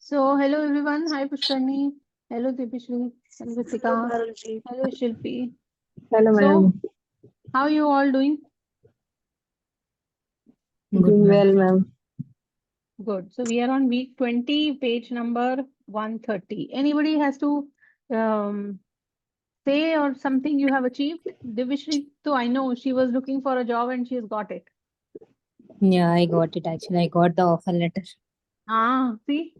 So, hello everyone. Hi Pushkarni. Hello Dipishri. Hello Hello, Ritika. Bharati. Hello Shilpi. Hello, So, ma'am. how you all doing? Good, Doing ma'am. well, ma'am. Good. So, we are on week 20, page number 130. Anybody has to um, say or something you have achieved? Divishri, so I know she was looking for a job and she has got it. Yeah, I got it actually. I got the offer letter. See,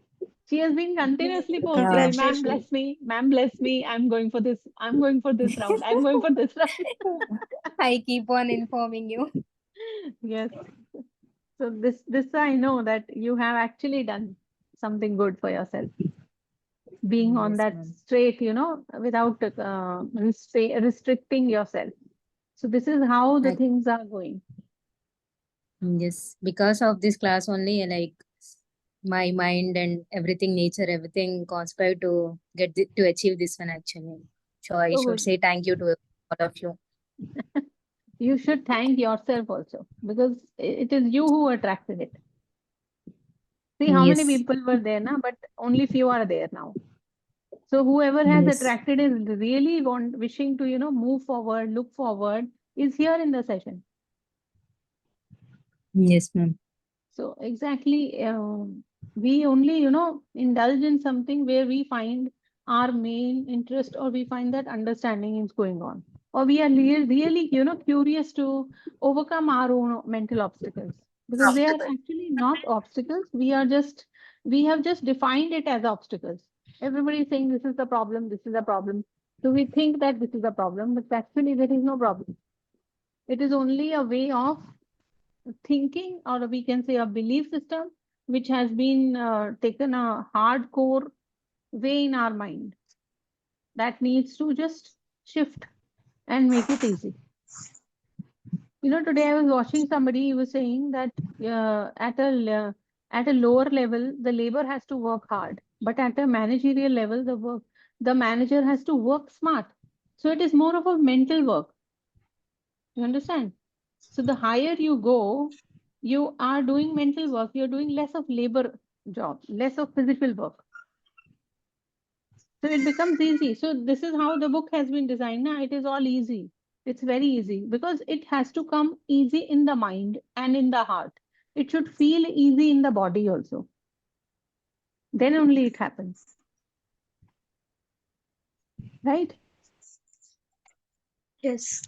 she has been continuously Yeah. posting, ma'am, Congratulations. bless me, ma'am, bless me. I'm going for this. I'm going for this round. I'm going for this round. I keep on informing you. Yes. So this I know that you have actually done something good for yourself, being on Yes, that ma'am. straight, without restricting yourself. So this is how the I, things are going. yes, because of this class only, like my mind and everything, nature, everything conspired to to achieve this one actually. So I So should say thank you to all of you. you should thank yourself also because it is you who attracted it. See how many Yes, people were there now, but only few are there now. So whoever has yes, attracted is really wishing to, move forward, look forward, is here in the session. yes, ma'am. So exactly, we only, indulge in something where we find our main interest or we find that understanding is going on. Or we are really, curious to overcome our own mental obstacles because they are actually not obstacles. We have just defined it as obstacles. Everybody is saying this is the problem, this is the problem. So we think that this is the problem, but actually there is no problem. It is only a way of thinking, or we can say a belief system, which has been taken a hardcore way in our mind that needs to just shift and make it easy. Today I was watching somebody, he was saying that at a lower level, the labor has to work hard, but at a managerial level, the manager has to work smart. So it is more of a mental work. You understand? So the higher you go, you are doing mental work, you're doing less of labor job, less of physical work. So it becomes easy. So this is how the book has been designed. Now it is all easy. It's very easy because it has to come easy in the mind and in the heart. It should feel easy in the body also. Then only it happens. Right? Yes.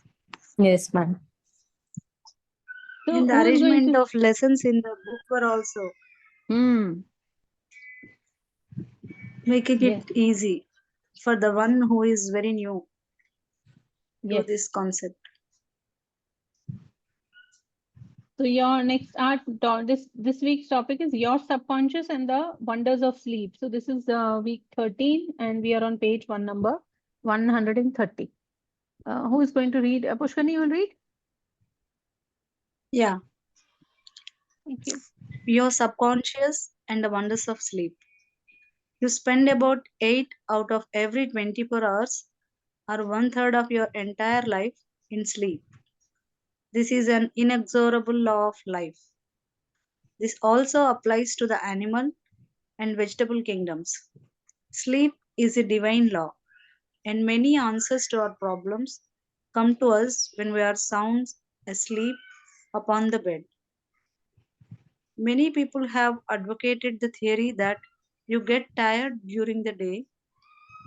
Yes, ma'am. So And the who is going arrangement to? of lessons in the book were also Hmm. making it Yes. easy for the one who is very new to Yes. this concept. So your next this week's topic is your subconscious and the wonders of sleep. So this is week 13 and we are on page one number 130. Who is going to read? Pushkani, you will read? Yeah. Thank you. Your subconscious and the wonders of sleep. You spend about 8 out of every 24 hours or one third of your entire life in sleep. This is an inexorable law of life. This also applies to the animal and vegetable kingdoms. Sleep is a divine law, and many answers to our problems come to us when we are sound asleep upon the bed. Many people have advocated the theory that you get tired during the day,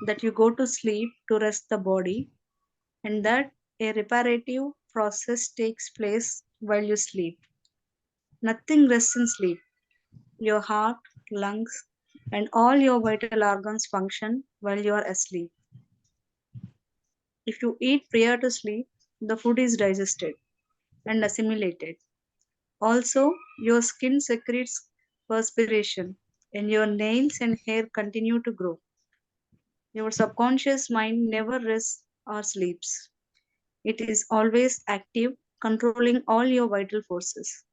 that you go to sleep to rest the body, and that a reparative process takes place while you sleep. Nothing rests in sleep. Your heart, lungs, and all your vital organs function while you are asleep. If you eat prior to sleep, the food is digested and assimilated. Also, your skin secretes perspiration and your nails and hair continue to grow. Your subconscious mind never rests or sleeps. It is always active, controlling all your vital forces.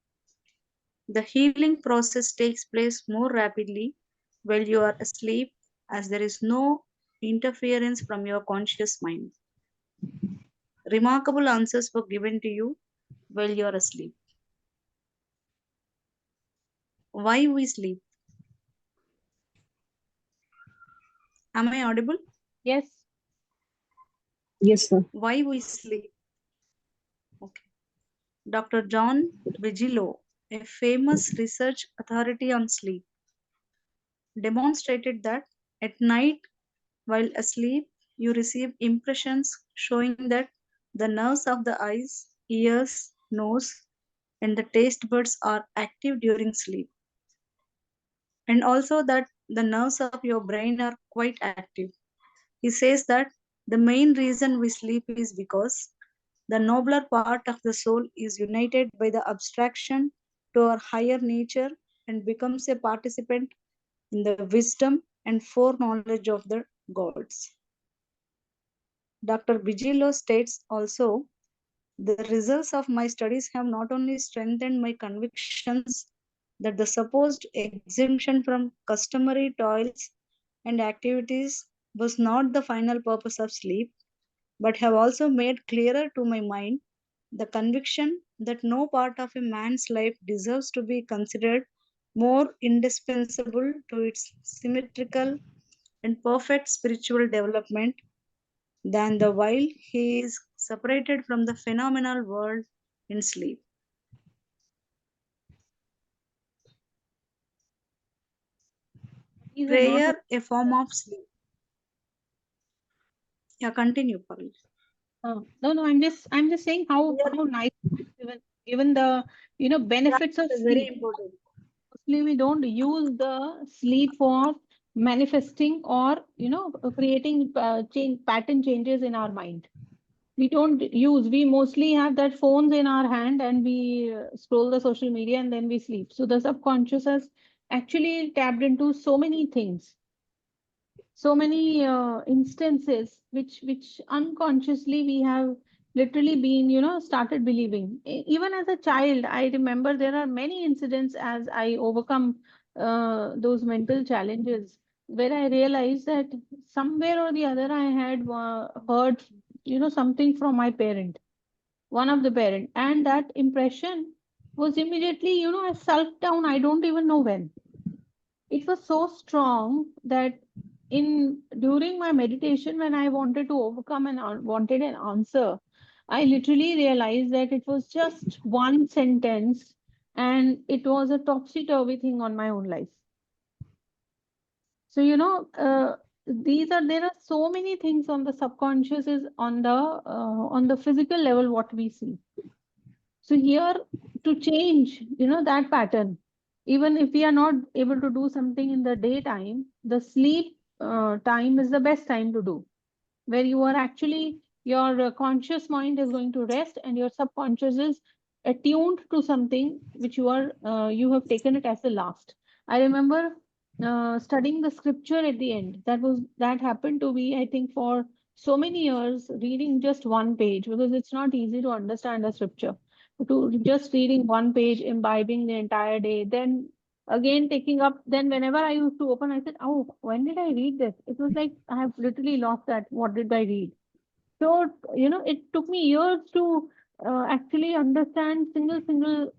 The healing process takes place more rapidly while you are asleep, as there is no interference from your conscious mind. Remarkable answers were given to you while you are asleep. Why we sleep? Am I audible? Yes. Yes, sir. Why we sleep? Okay. Dr. John Vigilo, a famous research authority on sleep, demonstrated that at night, while asleep, you receive impressions showing that the nerves of the eyes, ears, nose, and the taste buds are active during sleep, and also that the nerves of your brain are quite active. He says that the main reason we sleep is because the nobler part of the soul is united by the abstraction to our higher nature and becomes a participant in the wisdom and foreknowledge of the gods. Dr. Vigilo states also, the results of my studies have not only strengthened my convictions that the supposed exemption from customary toils and activities was not the final purpose of sleep, but have also made clearer to my mind the conviction that no part of a man's life deserves to be considered more indispensable to its symmetrical and perfect spiritual development than the while he is separated from the phenomenal world in sleep. These are not Prayer, a form of sleep. Yeah, continue, Parul. no, I'm just saying how nice even the benefits of It's very sleep. important. Mostly we don't use the sleep for manifesting or creating pattern changes in our mind. We don't use. We mostly have that phones in our hand and we scroll the social media and then we sleep. So the subconscious has actually tapped into so many things, so many instances which unconsciously we have literally been started believing. Even as a child, I remember there are many incidents as I overcome those mental challenges where I realized that somewhere or the other I had heard something from my parent, one of the parent, and that impression was immediately I sulked down. I don't even know when. It was so strong that in during my meditation, when I wanted to overcome and wanted an answer, I literally realized that it was just one sentence and it was a topsy-turvy thing on my own life. So there are so many things on the subconscious is on the physical level what we see. So here, to change, that pattern, even if we are not able to do something in the daytime, the sleep time is the best time to do, where you are actually, your conscious mind is going to rest and your subconscious is attuned to something which you have taken it as the last. I remember studying the scripture at the end. That happened to me, I think, for so many years, reading just one page, because it's not easy to understand a scripture. To just reading one page, imbibing the entire day, then again taking up, then whenever I used to open, I said, oh, when did I read this? It was like I have literally lost that. What did I read? So, it took me years to actually understand single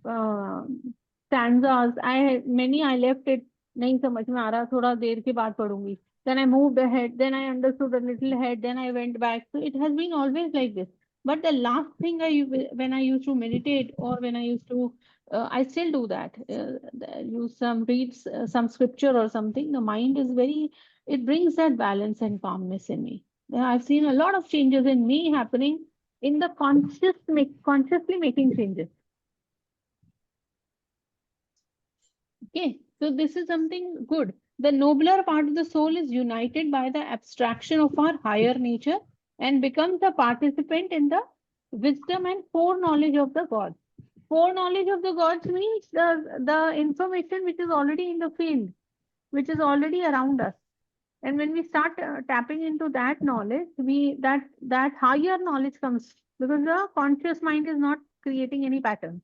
stanzas. Many I left it, नहीं समझ में आ रहा, थोड़ा देर के बाद पढ़ूंगी. Then I moved ahead, then I understood a little ahead, then I went back. So it has been always like this. But the last thing when I used to meditate, or when I used to, I still do that. Read some scripture or something. The mind is it brings that balance and calmness in me. Yeah, I've seen a lot of changes in me happening in the consciously making changes. Okay, so this is something good. The nobler part of the soul is united by the abstraction of our higher nature and becomes a participant in the wisdom and foreknowledge of the gods. Foreknowledge of the gods means the information which is already in the field, which is already around us. And when we start tapping into that knowledge, that higher knowledge comes, because the conscious mind is not creating any pattern,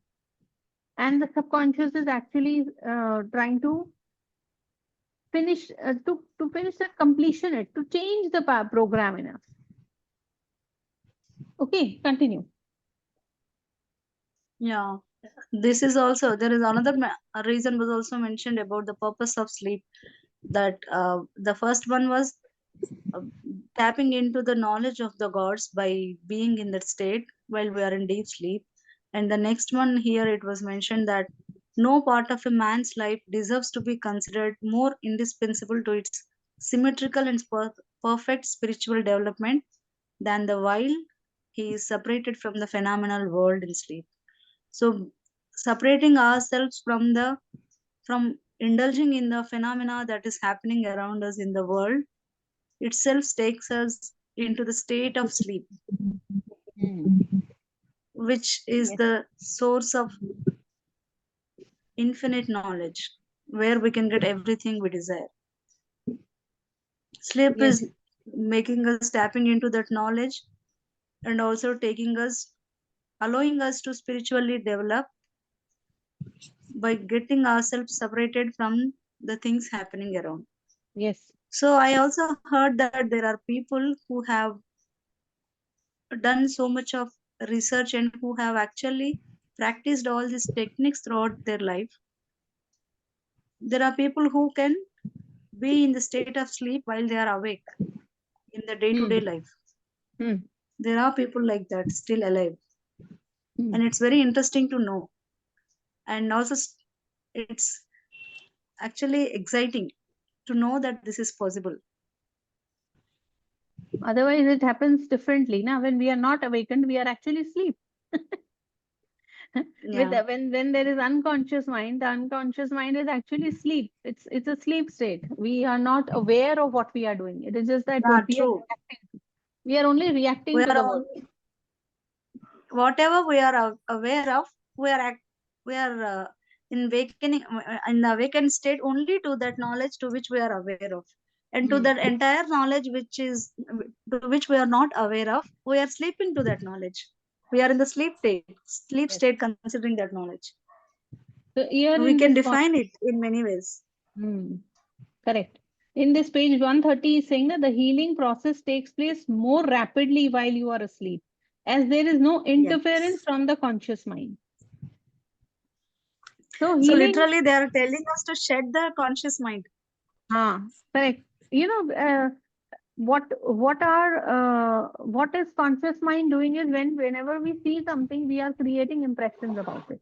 and the subconscious is actually trying to finish to finish the completion it to change the program in us. Okay, continue. Yeah, this is also, there is another reason was also mentioned about the purpose of sleep. That the first one was tapping into the knowledge of the gods by being in that state while we are in deep sleep. And the next one here, it was mentioned that no part of a man's life deserves to be considered more indispensable to its symmetrical and perfect spiritual development than the while he is separated from the phenomenal world in sleep. So separating ourselves from indulging in the phenomena that is happening around us in the world itself takes us into the state of sleep, which is Yes. the source of infinite knowledge, where we can get everything we desire. Sleep Yes. is making us tapping into that knowledge and also allowing us to spiritually develop by getting ourselves separated from the things happening around. Yes. So I also heard that there are people who have done so much of research and who have actually practiced all these techniques throughout their life. There are people who can be in the state of sleep while they are awake in the day-to-day life. Hmm. There are people like that still alive, Hmm. and it's very interesting to know. And also, it's actually exciting to know that this is possible. Otherwise, it happens differently. Now, when we are not awakened, we are actually asleep. Yeah. When there is unconscious mind, the unconscious mind is actually sleep. It's a sleep state. We are not aware of what we are doing. It is just that Yeah, what we are true. reacting. We are only reacting We to are the world. whatever we are aware of, we are in in the awakened state only to that knowledge to which we are aware of, and to Hmm. that entire knowledge which is to which we are not aware of, we are sleeping to that knowledge. We are in the sleep Yes. state considering that knowledge. So here We in can this define it in many ways. correct. In this page 130 is saying that the healing process takes place more rapidly while you are asleep, as there is no interference Yes. from the conscious mind. So So healing, literally they are telling us to shed the conscious mind. correct. What is conscious mind doing is whenever we see something, we are creating impressions about it,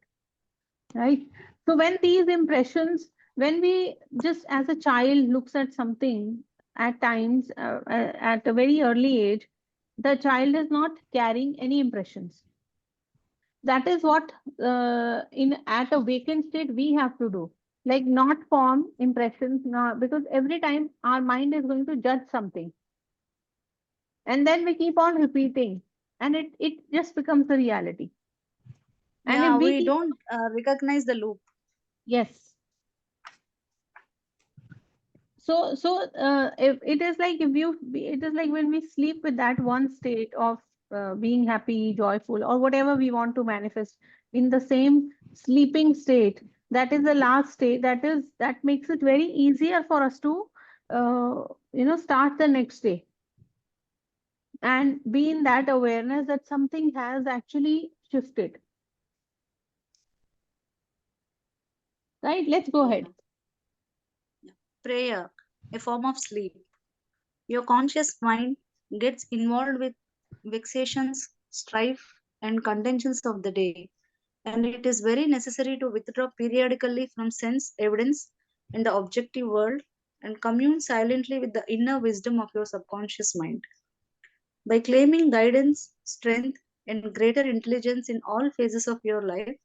right? So when these impressions, when we just as a child looks at something at times at a very early age, the child is not carrying any impressions. That is what in at a vacant state we have to do, like not form impressions now, because every time our mind is going to judge something, and then we keep on repeating, and it just becomes a reality. And if Yeah, we we keep, don't recognize the loop. yes, if it is like it is like when we sleep with that one state of being happy, joyful, or whatever we want to manifest in the same sleeping state, that is the last state, that makes it very easier for us to start the next day and be in that awareness that something has actually shifted. Right, let's go ahead. Prayer, a form of sleep. Your conscious mind gets involved with vexations, strife, and contentions of the day, and it is very necessary to withdraw periodically from sense evidence in the objective world and commune silently with the inner wisdom of your subconscious mind. By claiming guidance, strength, and greater intelligence in all phases of your life,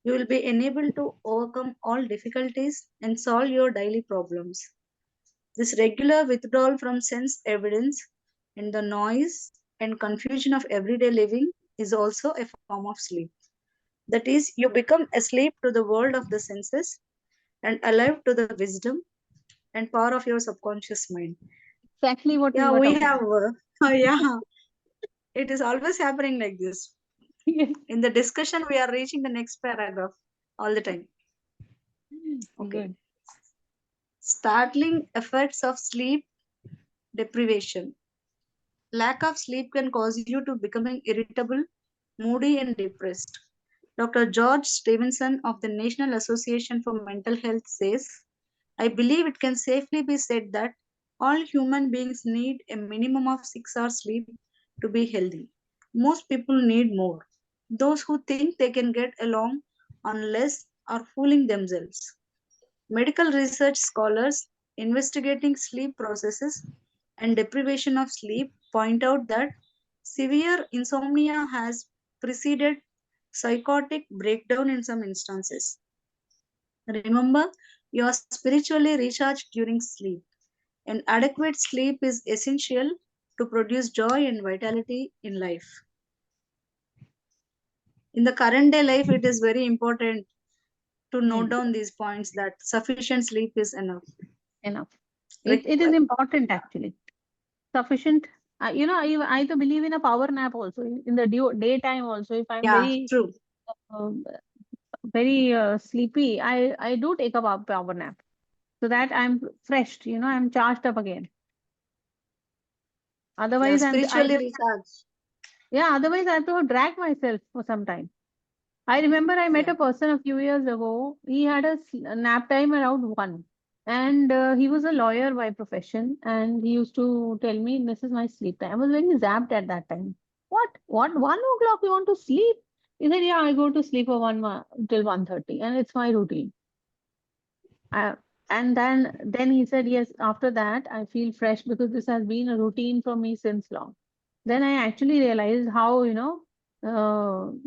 you will be enabled to overcome all difficulties and solve your daily problems. This regular withdrawal from sense evidence and the noise and confusion of everyday living is also a form of sleep. That is, you become asleep to the world of the senses and alive to the wisdom and power of your subconscious mind. Exactly what we Yeah, were we talking have, about. yeah, it is always happening like this. Yes. In the discussion, we are reaching the next paragraph all the time. Okay. Good. Startling effects of sleep deprivation. Lack of sleep can cause you to becoming irritable, moody, and depressed. Dr. George Stevenson of the National Association for Mental Health says, I believe it can safely be said that All human beings need a minimum of 6 hours sleep to be healthy. Most people need more. Those who think they can get along on less are fooling themselves. Medical research scholars investigating sleep processes and deprivation of sleep point out that severe insomnia has preceded psychotic breakdown in some instances. Remember, you are spiritually recharged during sleep, and adequate sleep is essential to produce joy and vitality in life. In the current day life, it is very important to note down these points that sufficient sleep is enough. Enough. It is Required. important actually. Sufficient. I either believe in a power nap also in the daytime also. If I'm Yeah, true. um, very sleepy, I do take a power nap so that I'm fresh. I'm charged up again. Yeah, Otherwise, spiritually recharged. otherwise I have to drag myself for some time. I remember I met Yeah. a person a few years ago. He had a nap time around 1. And he was a lawyer by profession. And he used to tell me, this is my sleep time. I was very zapped at that time. What? 1 o'clock you want to sleep? He said, yeah, I go to sleep for till 1:30 and it's my routine. Uh, and then he said, yes, after that, I feel fresh because this has been a routine for me since long. Then I actually realized how,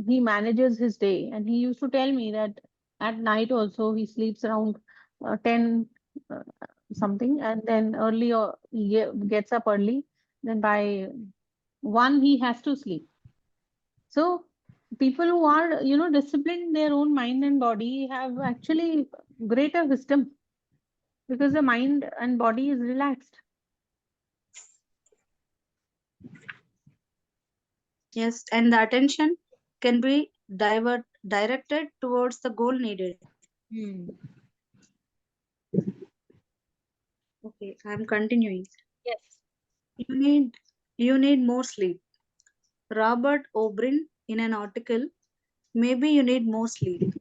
he manages his day. And he used to tell me that at night also he sleeps around 10 uh, something, and then early or gets up early. Then by 1 he has to sleep. So people who are, disciplined in their own mind and body have actually greater wisdom because the mind and body is relaxed. Yes, and the attention can be directed towards the goal needed. Okay, I'm continuing. Yes. You need you need more sleep. Robert O'Brien in an article, Maybe You Need More Sleep,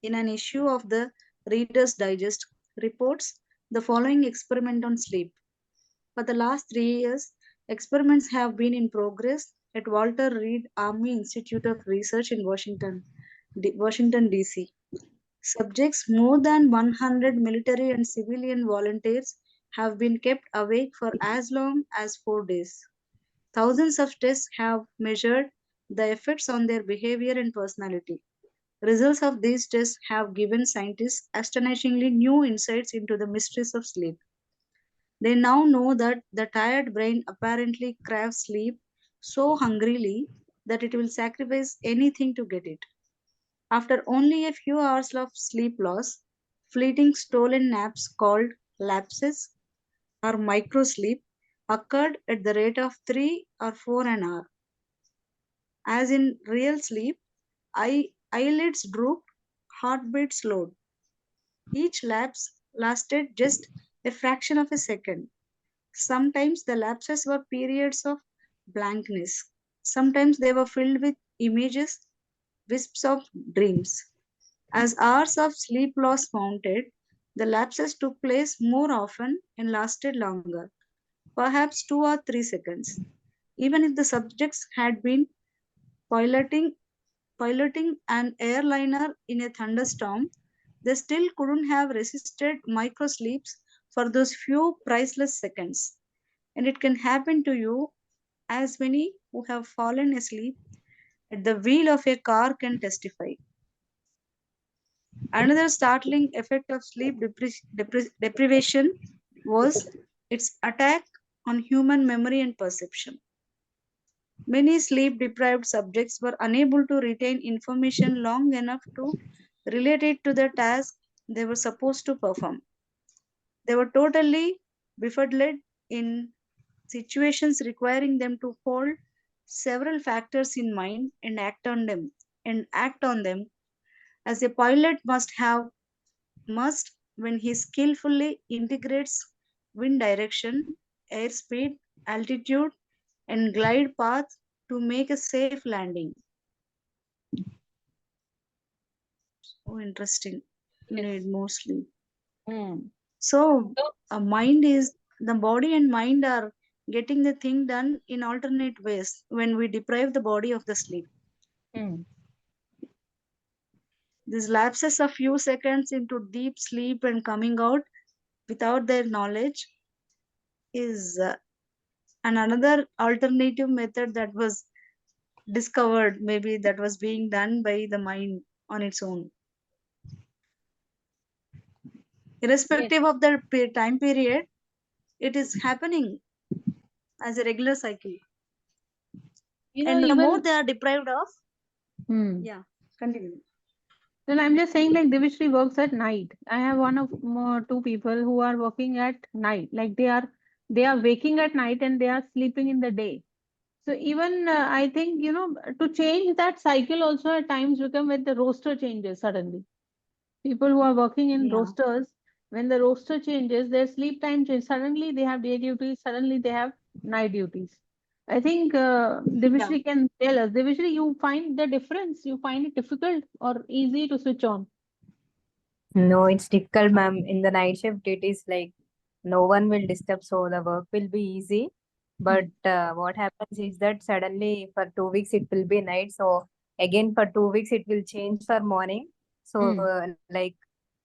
in an issue of the Reader's Digest, reports the following experiment on sleep. For the last 3 years, experiments have been in progress at Walter Reed Army Institute of Research in Washington, D.C. Subjects, more than 100 military and civilian volunteers, have been kept awake for as long as 4 days. Thousands of tests have measured the effects on their behavior and personality. Results of these tests have given scientists astonishingly new insights into the mysteries of sleep. They now know that the tired brain apparently craves sleep so hungrily that it will sacrifice anything to get it. After only a few hours of sleep loss, fleeting stolen naps called lapses or microsleep occurred at the rate of 3 or 4 an hour. As in real sleep, eyelids drooped, heartbeat slowed. Each lapse lasted just a fraction of a second. Sometimes the lapses were periods of blankness. Sometimes they were filled with images, wisps of dreams. As hours of sleep loss mounted, the lapses took place more often and lasted longer, perhaps 2 or 3 seconds. Even if the subjects had been piloting, piloting an airliner in a thunderstorm, they still couldn't have resisted microsleeps for those few priceless seconds. And it can happen to you, as many who have fallen asleep at the wheel of a car can testify. Another startling effect of sleep deprivation was its attack on human memory and perception. Many sleep deprived subjects were unable to retain information long enough to relate it to the task they were supposed to perform. They were totally befuddled in situations requiring them to hold several factors in mind and act on them as a pilot must when he skillfully integrates wind direction, airspeed, altitude, and glide path to make a safe landing. So interesting. You need more sleep. Hmm. So a mind is the body and mind are getting the thing done in alternate ways when we deprive the body of the sleep. Hmm. These lapses of few seconds into deep sleep and coming out without their knowledge is another alternative method that was discovered, maybe that was being done by the mind on its own. Irrespective of the time period, it is happening as a regular cycle. You know, And the more even they are deprived of, hmm. yeah, continue. Well, I'm just saying, like Divishri works at night. I have one of two people who are working at night. Like they are waking at night and they are sleeping in the day. So even I think, to change that cycle also at times become when the roster changes suddenly. People who are working in Yeah. rosters, when the roster changes, their sleep time changes. Suddenly they have day duties, suddenly they have night duties. I think Yeah. Divishri can tell us. Divishri, you find the difference? You find it difficult or easy to switch on? No, it's difficult, ma'am. In the night shift, it is like no one will disturb, so the work will be easy. But what happens is that suddenly for 2 weeks it will be night. So again for 2 weeks it will change for morning. So Mm. like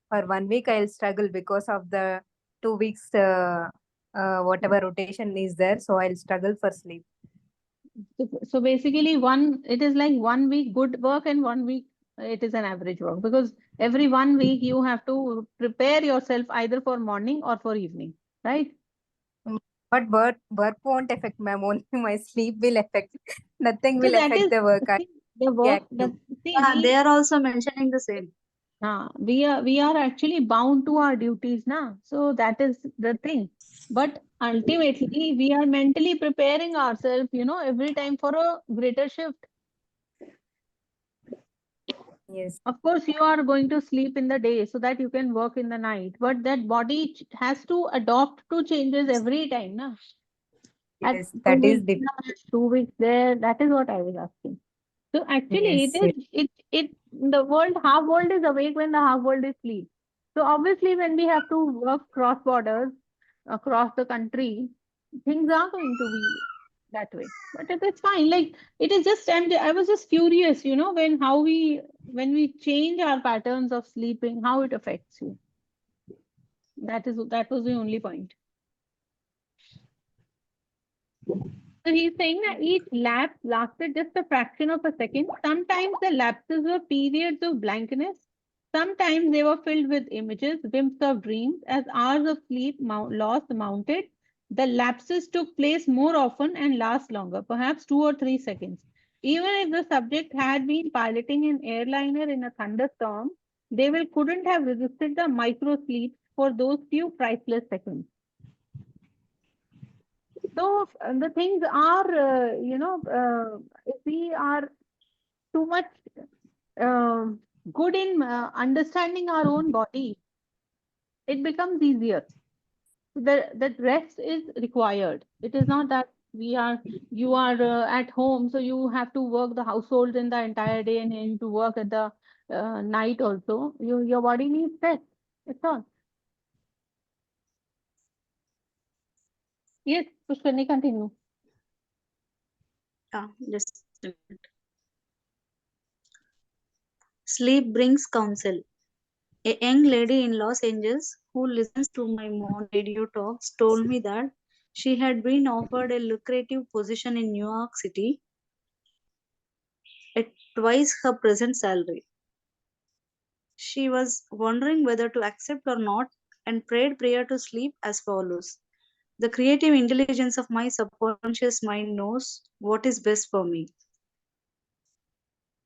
for 1 week I'll struggle because of the 2 weeks whatever rotation is there. So I'll struggle for sleep. So basically, it is like 1 week good work and 1 week it is an average work, because every 1 week you have to prepare yourself either for morning or for evening, right? Mm, But work won't affect, ma'am. Only my sleep will affect. Nothing So will that affect is the work. I see, the will be work that active. see They are also mentioning the same. we are actually bound to our duties now. So that is the thing. But ultimately, we are mentally preparing ourselves, every time for a greater shift. Yes, Of course, you are going to sleep in the day so that you can work in the night, but that body has to adopt to changes every time, na? At yes, two that is weeks the here, 2 weeks there. That is what I was asking. So actually, it yes, yes. is the half world is awake when the half world is asleep. So obviously, when we have to work cross borders across the country, things are going to be that way. But it is fine. Like it is just I was just curious, when we change our patterns of sleeping, how it affects you. That was the only point. So he's saying that each lapse lasted just a fraction of a second. Sometimes the lapses were periods of blankness. Sometimes they were filled with images, glimpses of dreams. As hours of sleep loss mounted, the lapses took place more often and last longer, perhaps 2 or 3 seconds. Even if the subject had been piloting an airliner in a thunderstorm, they couldn't have resisted the micro sleeps for those few priceless seconds. So the things are, if we are too much uh, good in understanding our own body, it becomes easier. That rest is required. It is not that you are at home, so you have to work the household in the entire day and you to work at the night also. Your body needs rest. It's all. Yes, Pushkar, continue. Just a minute. Sleep brings counsel. A young lady in Los Angeles who listens to my morning radio talks told me that she had been offered a lucrative position in New York City at twice her present salary. She was wondering whether to accept or not and prayed prayer to sleep as follows. The creative intelligence of my subconscious mind knows what is best for me.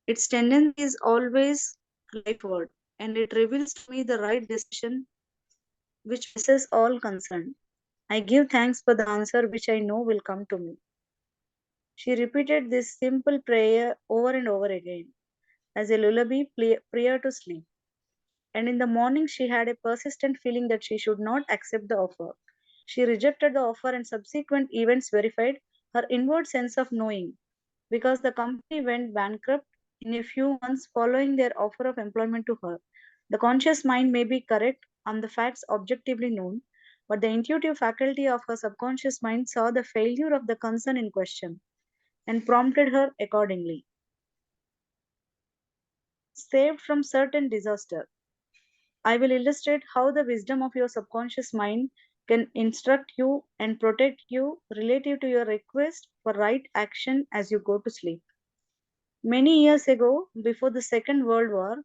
Its tendency is always lifeward, and it reveals to me the right decision which blesses all concerned. I give thanks for the answer which I know will come to me. She repeated this simple prayer over and over again as a lullaby prayer to sleep. And in the morning, she had a persistent feeling that she should not accept the offer. She rejected the offer, and subsequent events verified her inward sense of knowing because the company went bankrupt in a few months following their offer of employment to her. The conscious mind may be correct on the facts objectively known, but the intuitive faculty of her subconscious mind saw the failure of the concern in question and prompted her accordingly. Saved from certain disaster. I will illustrate how the wisdom of your subconscious mind can instruct you and protect you relative to your request for right action as you go to sleep. Many years ago, before the Second World War,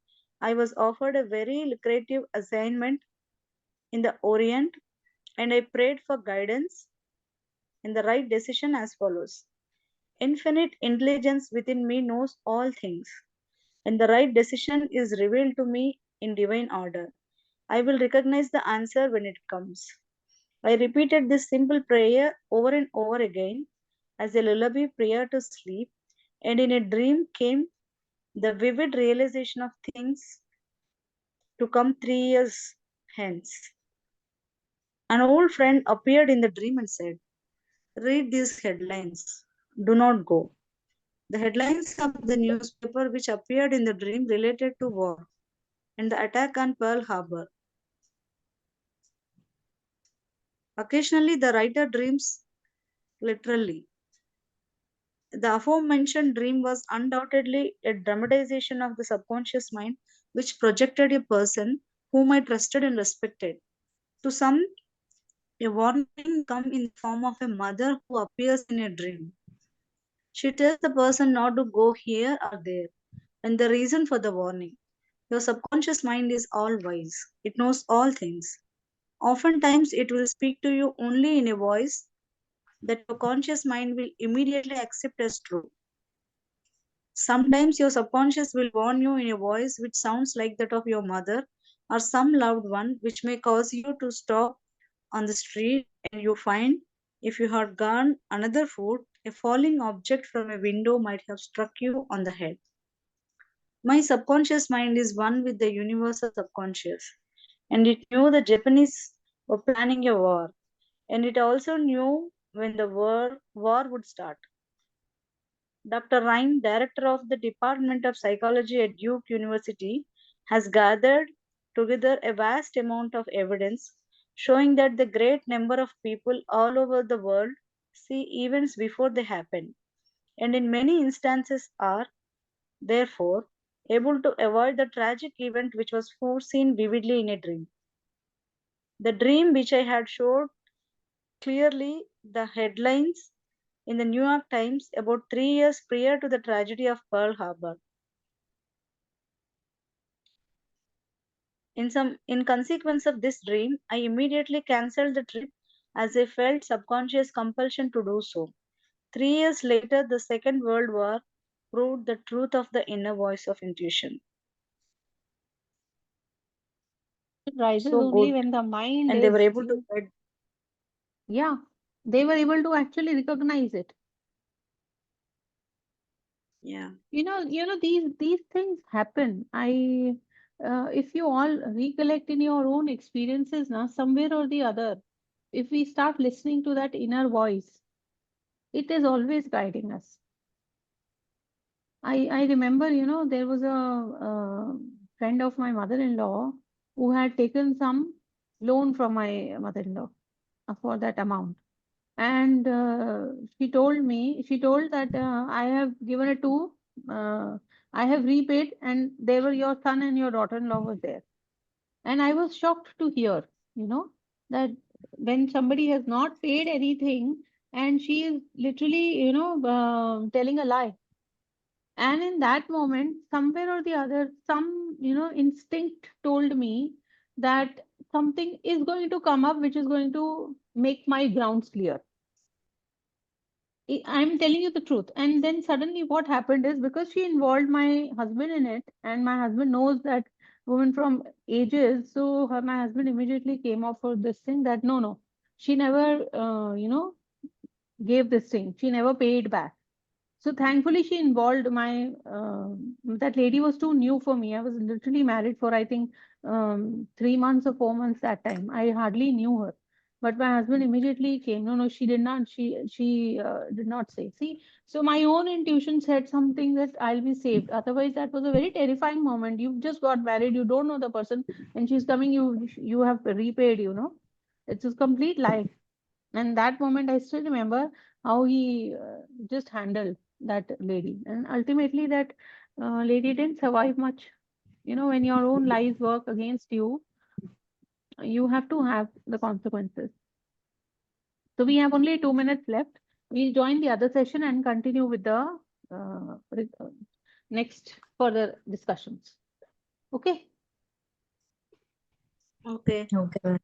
I was offered a very lucrative assignment in the Orient, and I prayed for guidance in the right decision as follows. Infinite intelligence within me knows all things, and the right decision is revealed to me in divine order. I will recognize the answer when it comes. I repeated this simple prayer over and over again as a lullaby prayer to sleep, and in a dream came the vivid realization of things to come 3 years hence. An old friend appeared in the dream and said, read these headlines. Do not go. The headlines of the newspaper which appeared in the dream related to war and the attack on Pearl Harbor. Occasionally, the writer dreams literally. The aforementioned dream was undoubtedly a dramatization of the subconscious mind, which projected a person whom I trusted and respected. To some, a warning comes in the form of a mother who appears in a dream. She tells the person not to go here or there, and the reason for the warning. Your subconscious mind is all wise. It knows all things. Oftentimes, it will speak to you only in a voice that your conscious mind will immediately accept as true. Sometimes your subconscious will warn you in a voice which sounds like that of your mother or some loved one, which may cause you to stop on the street and you find if you had gone another foot, a falling object from a window might have struck you on the head. My subconscious mind is one with the universal subconscious, and it knew the Japanese were planning a war, and it also knew when the war would start. Dr. Ryan, director of the Department of Psychology at Duke University, has gathered together a vast amount of evidence showing that the great number of people all over the world see events before they happen, and in many instances are, therefore, able to avoid the tragic event which was foreseen vividly in a dream. The dream which I had showed clearly the headlines in the New York Times about 3 years prior to the tragedy of Pearl Harbor. In consequence of this dream, I immediately cancelled the trip as I felt subconscious compulsion to do so. 3 years later, the Second World War proved the truth of the inner voice of intuition. It rises So only good. when the mind And they were is, able to get, yeah, they were able to actually recognize it. yeah. These things happen. If you all recollect in your own experiences, now somewhere or the other, if we start listening to that inner voice, it is always guiding us. I remember, there was a friend of my mother-in-law who had taken some loan from my mother-in-law for that amount. And she told that I have given it to, uh, I have repaid, and there were your son and your daughter-in-law was there. And I was shocked to hear, that when somebody has not paid anything and she is literally, telling a lie. And in that moment, somewhere or the other, some, instinct told me that something is going to come up which is going to make my grounds clear. I'm telling you the truth. And then suddenly what happened is, because she involved my husband in it, and my husband knows that woman from ages, so my husband immediately came off for this thing that no, she never, gave this thing. She never paid back. So thankfully, she involved my, that lady was too new for me. I was literally married for, I think, 3 months or 4 months that time. I hardly knew her. But my husband immediately came. No, she did not. She did not say. See, so my own intuition said something that I'll be saved. Otherwise, that was a very terrifying moment. You just got married. You don't know the person, and she's coming. You have repaid. It's his complete life. And that moment, I still remember how he just handled that lady. And ultimately, that lady didn't survive much. You know, when your own lies work against you, you have to have the consequences. So we have only 2 minutes left. We'll join the other session and continue with the next further discussions. Okay. Okay. Okay.